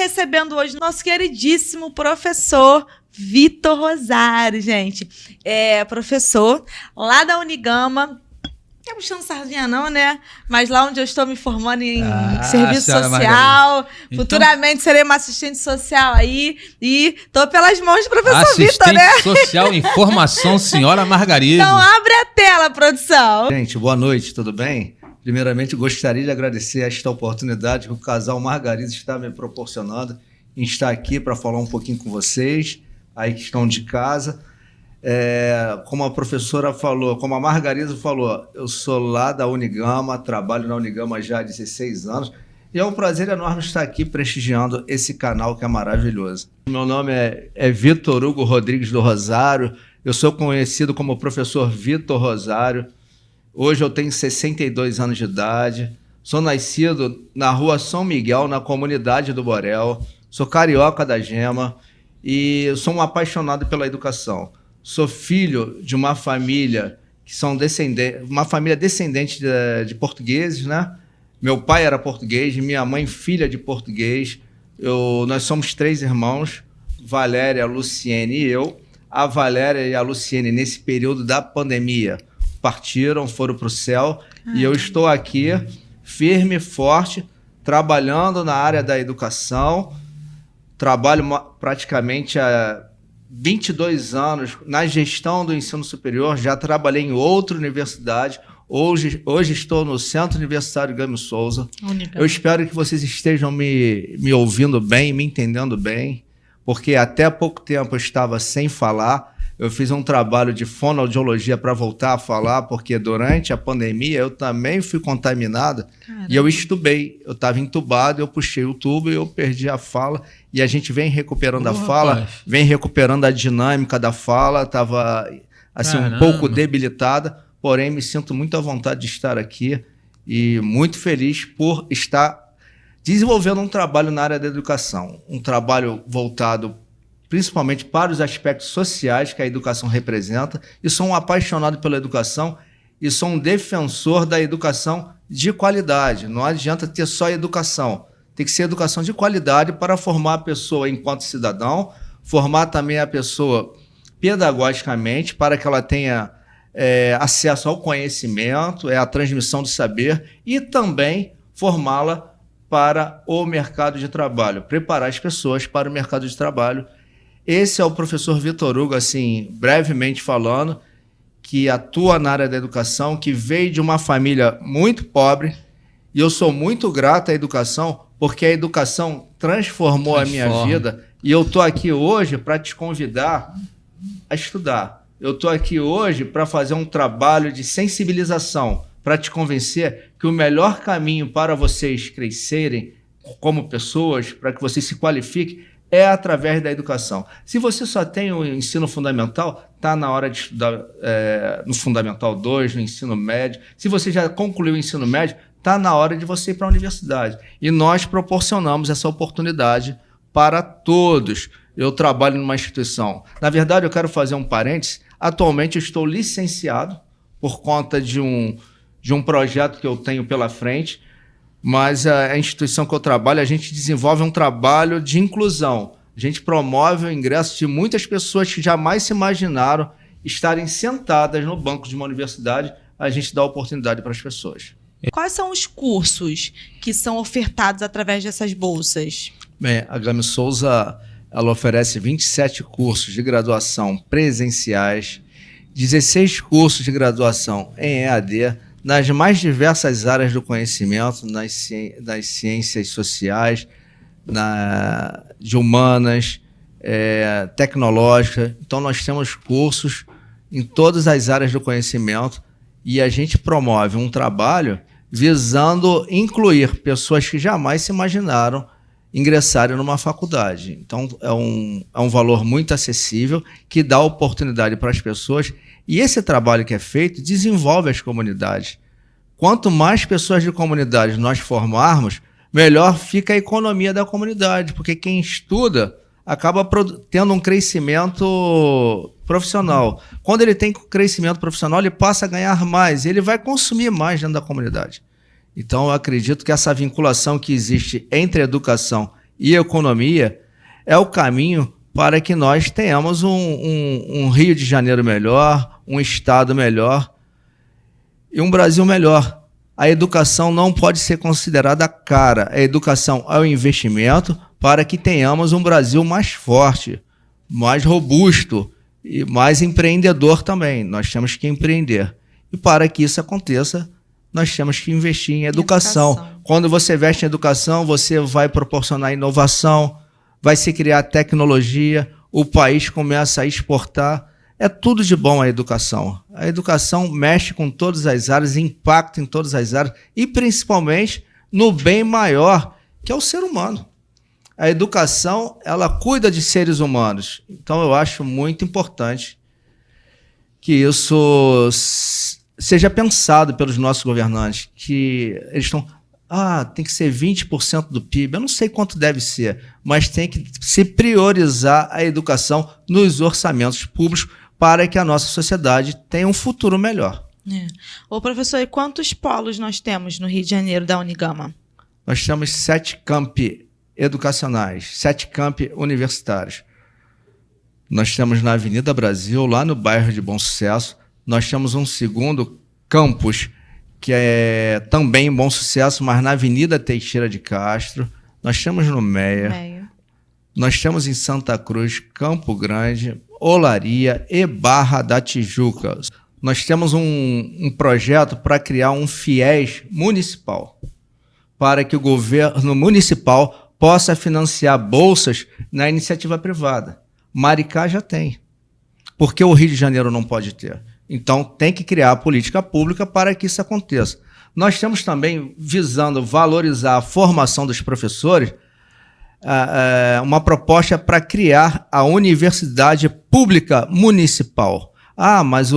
Recebendo hoje nosso queridíssimo professor Vitor Rosário, gente. É professor lá da Unigama. Não é puxando sardinha não, né? Mas lá onde eu estou me formando em serviço social. Futuramente serei uma assistente social aí. E tô pelas mãos do professor Vitor, né? Assistente social em formação, senhora Margarida. Então abre a tela, produção. Gente, boa noite, tudo bem? Primeiramente, gostaria de agradecer esta oportunidade que o casal Margarida está me proporcionando em estar aqui para falar um pouquinho com vocês, aí que estão de casa. Como a professora falou, como a Margarida falou, eu sou lá da Unigama, trabalho na Unigama já há 16 anos, e é um prazer enorme estar aqui prestigiando esse canal que é maravilhoso. Meu nome é Vitor Hugo Rodrigues do Rosário, eu sou conhecido como professor Vitor Rosário. Hoje eu tenho 62 anos de idade, sou nascido na rua São Miguel, na comunidade do Borel, sou carioca da Gema e sou um apaixonado pela educação. Sou filho de uma família que são uma família descendente de portugueses, né? Meu pai era português, minha mãe filha de português. Nós somos 3 irmãos, Valéria, Luciene e eu. A Valéria e a Luciene, nesse período da pandemia, partiram, foram para o céu, e eu estou aqui firme e forte, trabalhando na área da educação. Trabalho praticamente há 22 anos na gestão do ensino superior, já trabalhei em outra universidade, hoje estou no Centro Universitário Gami Souza. Eu espero que vocês estejam me ouvindo bem, me entendendo bem, porque até há pouco tempo eu estava sem falar. Eu fiz um trabalho de fonoaudiologia para voltar a falar, porque durante a pandemia eu também fui contaminado. Caramba. E eu estubei. Eu estava entubado, eu puxei o tubo e eu perdi a fala. E a gente vem recuperando a fala, rapaz. Vem recuperando a dinâmica da fala. Estava assim, um pouco debilitada, porém me sinto muito à vontade de estar aqui e muito feliz por estar desenvolvendo um trabalho na área da educação. Um trabalho voltado principalmente para os aspectos sociais que a educação representa, e sou um apaixonado pela educação e sou um defensor da educação de qualidade. Não adianta ter só educação, tem que ser educação de qualidade para formar a pessoa enquanto cidadão, formar também a pessoa pedagogicamente para que ela tenha acesso ao conhecimento, a transmissão do saber, e também formá-la para o mercado de trabalho, preparar as pessoas para o mercado de trabalho. Esse é o professor Vitor Hugo, assim, brevemente falando, que atua na área da educação, que veio de uma família muito pobre, e eu sou muito grato à educação, porque a educação transformou a minha vida, e eu estou aqui hoje para te convidar a estudar. Eu estou aqui hoje para fazer um trabalho de sensibilização, para te convencer que o melhor caminho para vocês crescerem como pessoas, para que vocês se qualifiquem, é através da educação. Se você só tem o ensino fundamental, está na hora de estudar no Fundamental 2, no ensino médio. Se você já concluiu o ensino médio, está na hora de você ir para a universidade. E nós proporcionamos essa oportunidade para todos. Eu trabalho numa instituição. Na verdade, eu quero fazer um parênteses. Atualmente, eu estou licenciado por conta de um projeto que eu tenho pela frente, mas a instituição que eu trabalho, a gente desenvolve um trabalho de inclusão. A gente promove o ingresso de muitas pessoas que jamais se imaginaram estarem sentadas no banco de uma universidade. A gente dá oportunidade para as pessoas. Quais são os cursos que são ofertados através dessas bolsas? Bem, a Gami Souza, ela oferece 27 cursos de graduação presenciais, 16 cursos de graduação em EAD, nas mais diversas áreas do conhecimento, nas ciências sociais, de humanas, tecnológicas. Então, nós temos cursos em todas as áreas do conhecimento e a gente promove um trabalho visando incluir pessoas que jamais se imaginaram ingressarem numa faculdade. Então, é um valor muito acessível que dá oportunidade para as pessoas. E esse trabalho que é feito desenvolve as comunidades. Quanto mais pessoas de comunidade nós formarmos, melhor fica a economia da comunidade, porque quem estuda acaba tendo um crescimento profissional. Quando ele tem crescimento profissional, ele passa a ganhar mais, ele vai consumir mais dentro da comunidade. Então, eu acredito que essa vinculação que existe entre educação e economia é o caminho para que nós tenhamos um Rio de Janeiro melhor, um Estado melhor e um Brasil melhor. A educação não pode ser considerada cara. A educação é um investimento para que tenhamos um Brasil mais forte, mais robusto e mais empreendedor também. Nós temos que empreender. E para que isso aconteça, nós temos que investir em educação. Quando você investe em educação, você vai proporcionar inovação, vai se criar tecnologia, o país começa a exportar. É tudo de bom a educação. A educação mexe com todas as áreas, impacta em todas as áreas e principalmente no bem maior, que é o ser humano. A educação, ela cuida de seres humanos. Então, eu acho muito importante que isso seja pensado pelos nossos governantes, que eles estão... tem que ser 20% do PIB. Eu não sei quanto deve ser, mas tem que se priorizar a educação nos orçamentos públicos para que a nossa sociedade tenha um futuro melhor. Ô, professor, e quantos polos nós temos no Rio de Janeiro da Unigama? Nós temos 7 campi educacionais, 7 campi universitários. Nós temos na Avenida Brasil, lá no bairro de Bom Sucesso, nós temos um segundo campus, que é também em Bom Sucesso, mas na Avenida Teixeira de Castro. Nós temos no Meia. Nós temos em Santa Cruz, Campo Grande, Olaria e Barra da Tijuca. Nós temos um projeto para criar um FIES municipal, para que o governo municipal possa financiar bolsas na iniciativa privada. Maricá já tem. Por que o Rio de Janeiro não pode ter? Então, tem que criar a política pública para que isso aconteça. Nós temos também, visando valorizar a formação dos professores, uma proposta para criar a Universidade Pública Municipal. Mas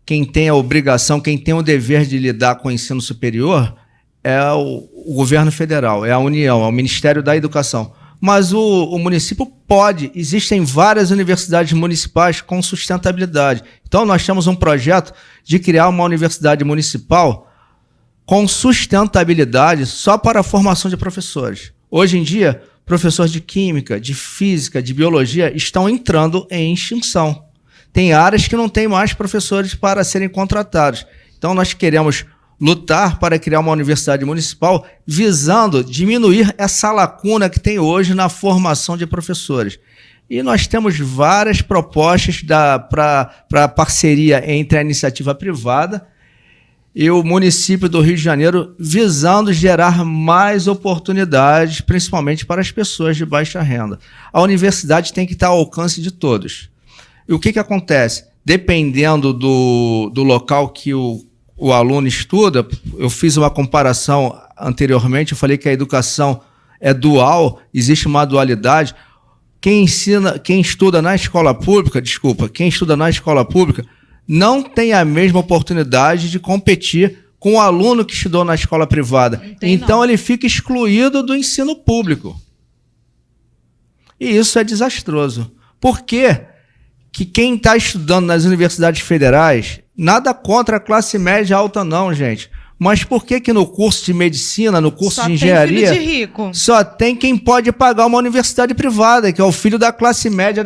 quem tem a obrigação, quem tem o dever de lidar com o ensino superior é o governo federal, é a União, é o Ministério da Educação. Mas o município pode, existem várias universidades municipais com sustentabilidade. Então, nós temos um projeto de criar uma universidade municipal com sustentabilidade só para a formação de professores. Hoje em dia, professores de química, de física, de biologia estão entrando em extinção. Tem áreas que não tem mais professores para serem contratados. Então, nós queremos lutar para criar uma universidade municipal visando diminuir essa lacuna que tem hoje na formação de professores. E nós temos várias propostas para parceria entre a iniciativa privada e o município do Rio de Janeiro, visando gerar mais oportunidades, principalmente para as pessoas de baixa renda. A universidade tem que estar ao alcance de todos. E o que acontece? Dependendo do local que o aluno estuda, eu fiz uma comparação anteriormente, eu falei que a educação é dual, existe uma dualidade. Quem estuda na escola pública, não tem a mesma oportunidade de competir com o aluno que estudou na escola privada. Então ele fica excluído do ensino público. E isso é desastroso. Por quê? Que quem está estudando nas universidades federais, nada contra a classe média alta não, gente. Mas por que no curso de medicina, no curso de engenharia, tem filho de rico. Só tem quem pode pagar uma universidade privada, que é o filho da classe média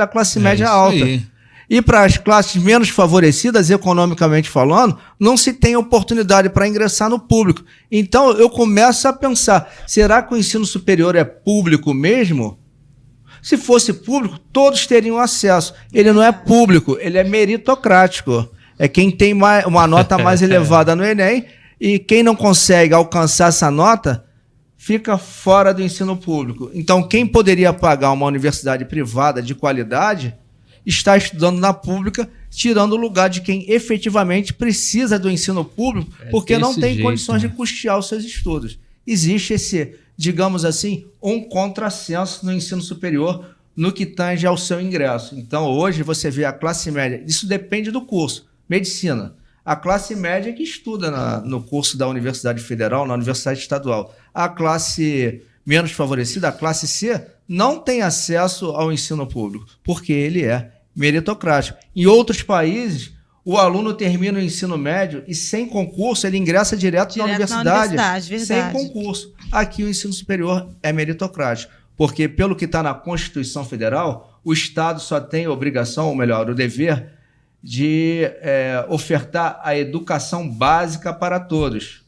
alta. Aí. E para as classes menos favorecidas, economicamente falando, não se tem oportunidade para ingressar no público. Então eu começo a pensar, será que o ensino superior é público mesmo? Se fosse público, todos teriam acesso. Ele não é público, ele é meritocrático. É quem tem uma nota mais elevada no Enem, e quem não consegue alcançar essa nota fica fora do ensino público. Então, quem poderia pagar uma universidade privada de qualidade está estudando na pública, tirando o lugar de quem efetivamente precisa do ensino público, porque não tem condições de custear os seus estudos. Existe esse, digamos assim, um contrassenso no ensino superior no que tange ao seu ingresso. Então, hoje, você vê a classe média, isso depende do curso. Medicina. A classe média que estuda no curso da Universidade Federal, na Universidade Estadual. A classe menos favorecida, a classe C, não tem acesso ao ensino público, porque ele é meritocrático. Em outros países, o aluno termina o ensino médio e, sem concurso, ele ingressa direto na universidade sem concurso. Aqui o ensino superior é meritocrático, porque, pelo que está na Constituição Federal, o Estado só tem a obrigação, ou melhor, o dever de ofertar a educação básica para todos.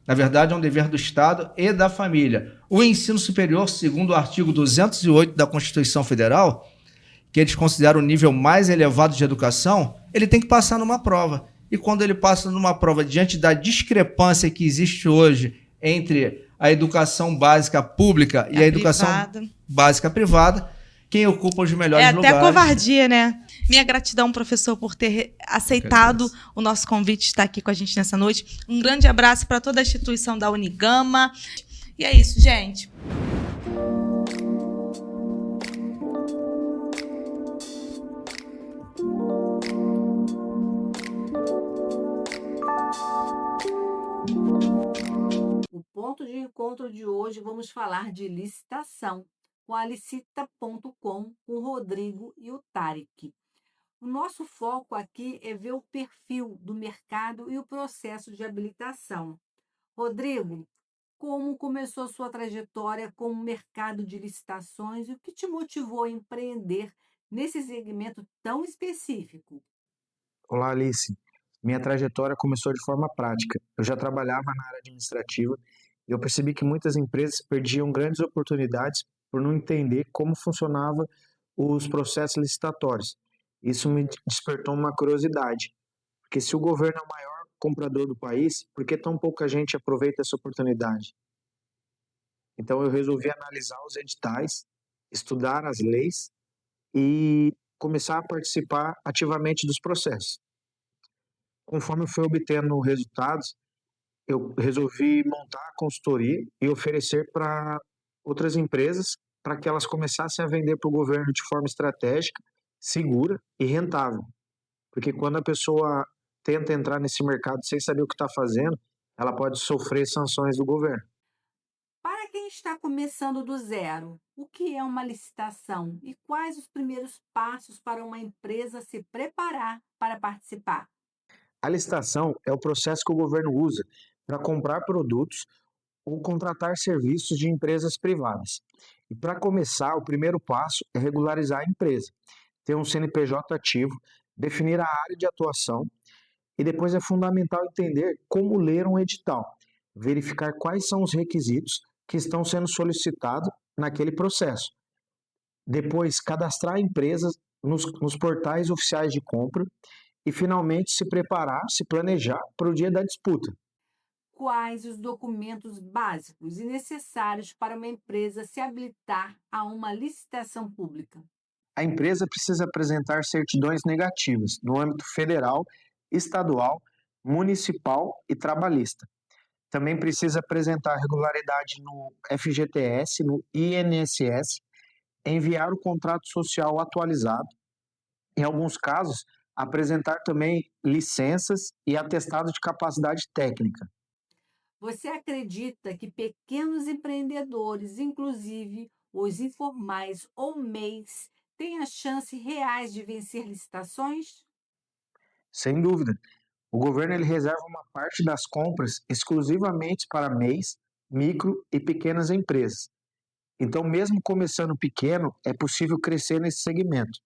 Na verdade, é um dever do Estado e da família. O ensino superior, segundo o artigo 208 da Constituição Federal, que eles consideram o nível mais elevado de educação, ele tem que passar numa prova. E quando ele passa numa prova, diante da discrepância que existe hoje entre a educação básica pública e a educação básica privada, quem ocupa os melhores lugares... É até covardia, né? Minha gratidão, professor, por ter aceitado o nosso convite de estar aqui com a gente nessa noite. Um grande abraço para toda a instituição da Unigama. E é isso, gente. O ponto de encontro de hoje, vamos falar de licitação, com a licita.com, com o Rodrigo e o Tarek. O nosso foco aqui é ver o perfil do mercado e o processo de habilitação. Rodrigo, como começou sua trajetória com o mercado de licitações e o que te motivou a empreender nesse segmento tão específico? Olá, Alice. Minha trajetória começou de forma prática. Eu já trabalhava na área administrativa e eu percebi que muitas empresas perdiam grandes oportunidades por não entender como funcionavam os processos licitatórios. Isso me despertou uma curiosidade, porque se o governo é o maior comprador do país, por que tão pouca gente aproveita essa oportunidade? Então eu resolvi analisar os editais, estudar as leis e começar a participar ativamente dos processos. Conforme eu fui obtendo resultados, eu resolvi montar a consultoria e oferecer para outras empresas para que elas começassem a vender para o governo de forma estratégica, segura e rentável. Porque quando a pessoa tenta entrar nesse mercado sem saber o que está fazendo, ela pode sofrer sanções do governo. Para quem está começando do zero, o que é uma licitação e quais os primeiros passos para uma empresa se preparar para participar? A licitação é o processo que o governo usa para comprar produtos ou contratar serviços de empresas privadas. E para começar, o primeiro passo é regularizar a empresa, ter um CNPJ ativo, definir a área de atuação e depois é fundamental entender como ler um edital, verificar quais são os requisitos que estão sendo solicitados naquele processo. Depois, cadastrar a empresa nos portais oficiais de compra e, finalmente, se preparar, se planejar para o dia da disputa. Quais os documentos básicos e necessários para uma empresa se habilitar a uma licitação pública? A empresa precisa apresentar certidões negativas no âmbito federal, estadual, municipal e trabalhista. Também precisa apresentar regularidade no FGTS, no INSS, enviar o contrato social atualizado. Em alguns casos, apresentar também licenças e atestado de capacidade técnica. Você acredita que pequenos empreendedores, inclusive os informais ou MEIs, têm as chances reais de vencer licitações? Sem dúvida, o governo ele reserva uma parte das compras exclusivamente para MEIs, micro e pequenas empresas. Então, mesmo começando pequeno, é possível crescer nesse segmento.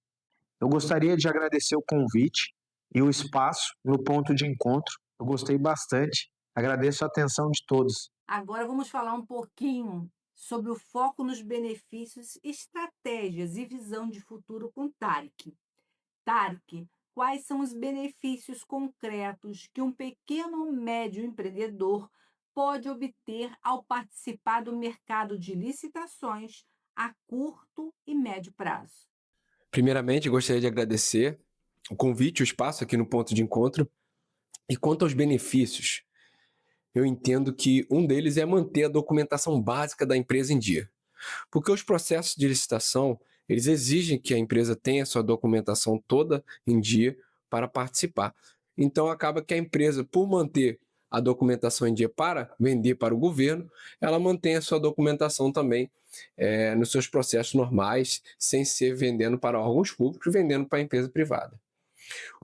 Eu gostaria de agradecer o convite e o espaço no ponto de encontro. Eu gostei bastante. Agradeço a atenção de todos. Agora vamos falar um pouquinho sobre o foco nos benefícios, estratégias e visão de futuro com Tarek. Tarek, quais são os benefícios concretos que um pequeno ou médio empreendedor pode obter ao participar do mercado de licitações a curto e médio prazo? Primeiramente, gostaria de agradecer o convite, o espaço aqui no ponto de encontro. E quanto aos benefícios, eu entendo que um deles é manter a documentação básica da empresa em dia. Porque os processos de licitação, eles exigem que a empresa tenha sua documentação toda em dia para participar. Então acaba que a empresa, por manter a documentação em dia para vender para o governo, ela mantém a sua documentação também nos seus processos normais, sem ser vendendo para órgãos públicos, vendendo para a empresa privada.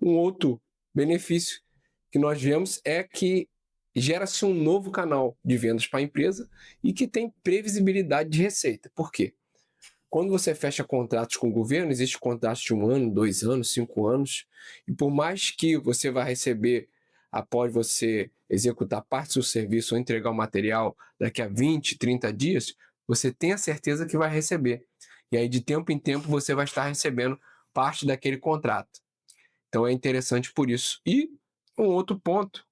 Um outro benefício que nós vemos é que gera-se um novo canal de vendas para a empresa e que tem previsibilidade de receita. Por quê? Quando você fecha contratos com o governo, existe contratos de 1 ano, 2 anos, 5 anos, e por mais que você vá receber, após você executar parte do seu serviço ou entregar o material daqui a 20, 30 dias, você tem a certeza que vai receber. E aí, de tempo em tempo, você vai estar recebendo parte daquele contrato. Então, é interessante por isso. E um outro ponto,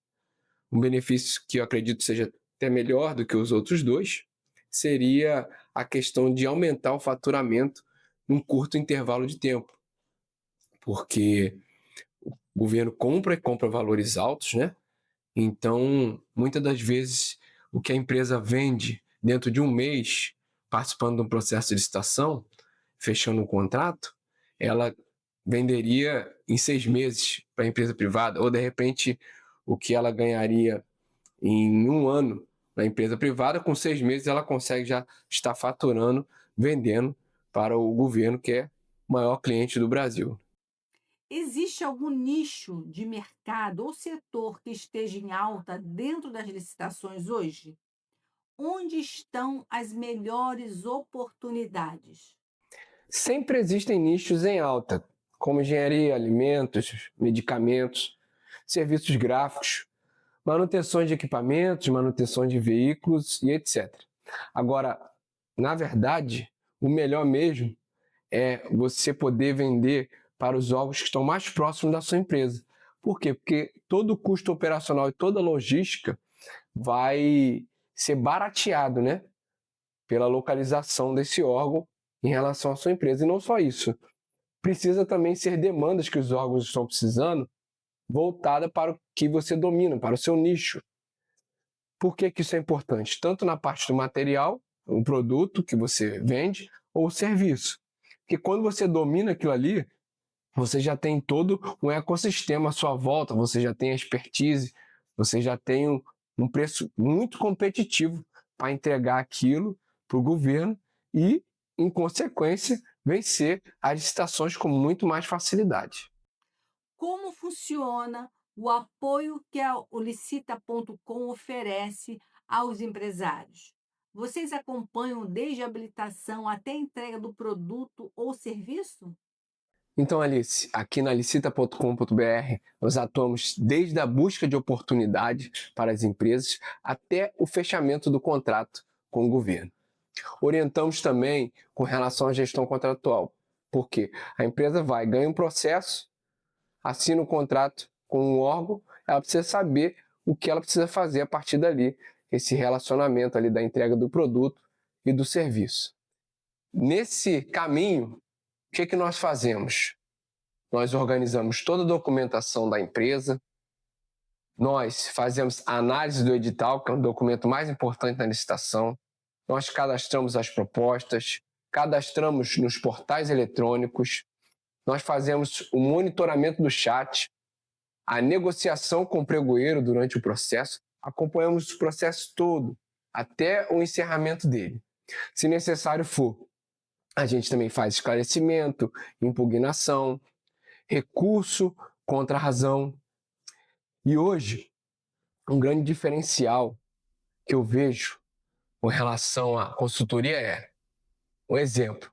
um benefício que eu acredito seja até melhor do que os outros dois, seria a questão de aumentar o faturamento num curto intervalo de tempo. Porque o governo compra e compra valores altos, né? Então, muitas das vezes, o que a empresa vende dentro de um mês, participando de um processo de licitação, fechando um contrato, ela venderia em 6 meses para a empresa privada, ou de repente o que ela ganharia em 1 ano na empresa privada, com 6 meses ela consegue já estar faturando, vendendo para o governo, que é o maior cliente do Brasil. Existe algum nicho de mercado ou setor que esteja em alta dentro das licitações hoje? Onde estão as melhores oportunidades? Sempre existem nichos em alta, como engenharia, alimentos, medicamentos, serviços gráficos, manutenções de equipamentos, manutenções de veículos e etc. Agora, na verdade, o melhor mesmo é você poder vender para os órgãos que estão mais próximos da sua empresa. Por quê? Porque todo o custo operacional e toda a logística vai ser barateado, né, pela localização desse órgão em relação à sua empresa. E não só isso, precisa também ser demandas que os órgãos estão precisando voltada para o que você domina, para o seu nicho. Por que que isso é importante? Tanto na parte do material, o produto que você vende, ou o serviço. Porque quando você domina aquilo ali, você já tem todo um ecossistema à sua volta, você já tem a expertise, você já tem um preço muito competitivo para entregar aquilo para o governo e, em consequência, vencer as licitações com muito mais facilidade. Como funciona o apoio que o Licita.com oferece aos empresários? Vocês acompanham desde a habilitação até a entrega do produto ou serviço? Então, Alice, aqui na licita.com.br, nós atuamos desde a busca de oportunidades para as empresas até o fechamento do contrato com o governo. Orientamos também com relação à gestão contratual, porque a empresa ganha um processo, assina um contrato com um órgão, ela precisa saber o que ela precisa fazer a partir dali, esse relacionamento ali da entrega do produto e do serviço. Nesse caminho, o que nós fazemos? Nós organizamos toda a documentação da empresa, Nós fazemos a análise do edital, que é o documento mais importante na licitação. Nós cadastramos as propostas, cadastramos nos portais eletrônicos, nós fazemos o monitoramento do chat, a negociação com o pregoeiro durante o processo, acompanhamos o processo todo, até o encerramento dele. Se necessário for, a gente também faz esclarecimento, impugnação, recurso contra a razão. E hoje, um grande diferencial que eu vejo com relação à consultoria é, um exemplo,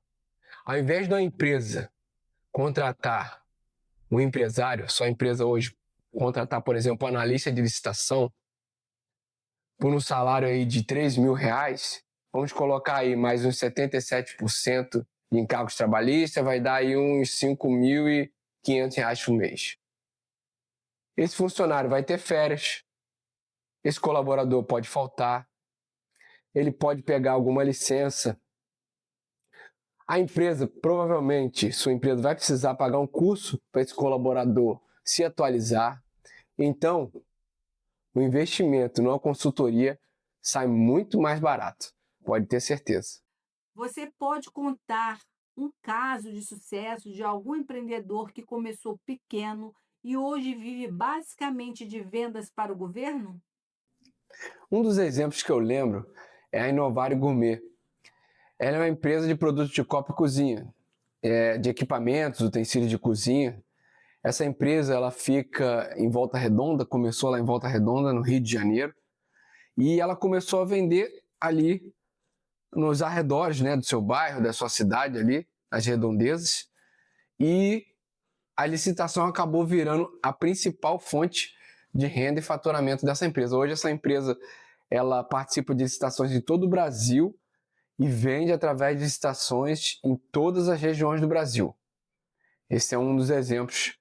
ao invés de uma empresa contratar um empresário, só a empresa hoje contratar, por exemplo, um analista de licitação por um salário aí de R$3.000, vamos colocar aí mais uns 77% de encargos trabalhistas, vai dar aí uns R$5.500 por mês. Esse funcionário vai ter férias, esse colaborador pode faltar, ele pode pegar alguma licença. A empresa, provavelmente, sua empresa vai precisar pagar um curso para esse colaborador se atualizar. Então, o investimento numa consultoria sai muito mais barato, pode ter certeza. Você pode contar um caso de sucesso de algum empreendedor que começou pequeno e hoje vive basicamente de vendas para o governo? Um dos exemplos que eu lembro é a Inovário Gourmet. Ela é uma empresa de produtos de copa e cozinha, de equipamentos, utensílios de cozinha. Essa empresa ela fica em Volta Redonda, começou lá em Volta Redonda, no Rio de Janeiro, e ela começou a vender ali nos arredores, né, do seu bairro, da sua cidade ali, nas redondezas, e a licitação acabou virando a principal fonte de renda e faturamento dessa empresa. Hoje essa empresa ela participa de licitações em todo o Brasil e vende através de licitações em todas as regiões do Brasil. Esse é um dos exemplos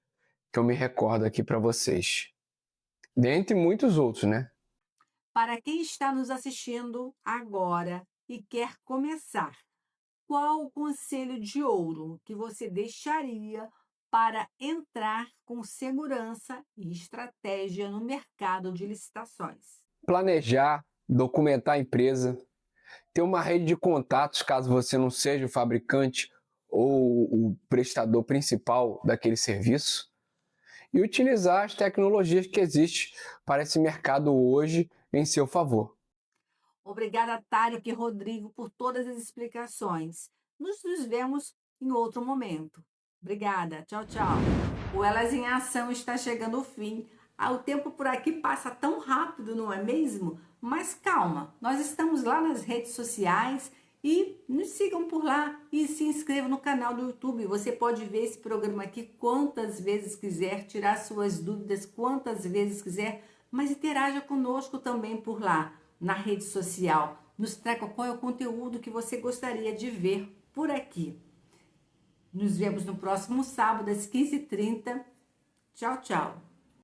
que eu me recordo aqui para vocês. Dentre muitos outros, né? Para quem está nos assistindo agora e quer começar, qual o conselho de ouro que você deixaria para entrar com segurança e estratégia no mercado de licitações? Planejar, documentar a empresa, ter uma rede de contatos caso você não seja o fabricante ou o prestador principal daquele serviço, e utilizar as tecnologias que existem para esse mercado hoje em seu favor. Obrigada, Tarek e Rodrigo, por todas as explicações. Nos vemos em outro momento. Obrigada. Tchau, tchau. O Elas em Ação está chegando ao fim. O tempo por aqui passa tão rápido, não é mesmo? Mas calma, nós estamos lá nas redes sociais e nos sigam por lá e se inscrevam no canal do YouTube. Você pode ver esse programa aqui quantas vezes quiser, tirar suas dúvidas quantas vezes quiser, mas interaja conosco também por lá, na rede social. Nos traga qual é o conteúdo que você gostaria de ver por aqui. Nos vemos no próximo sábado às 15h30. Tchau, tchau.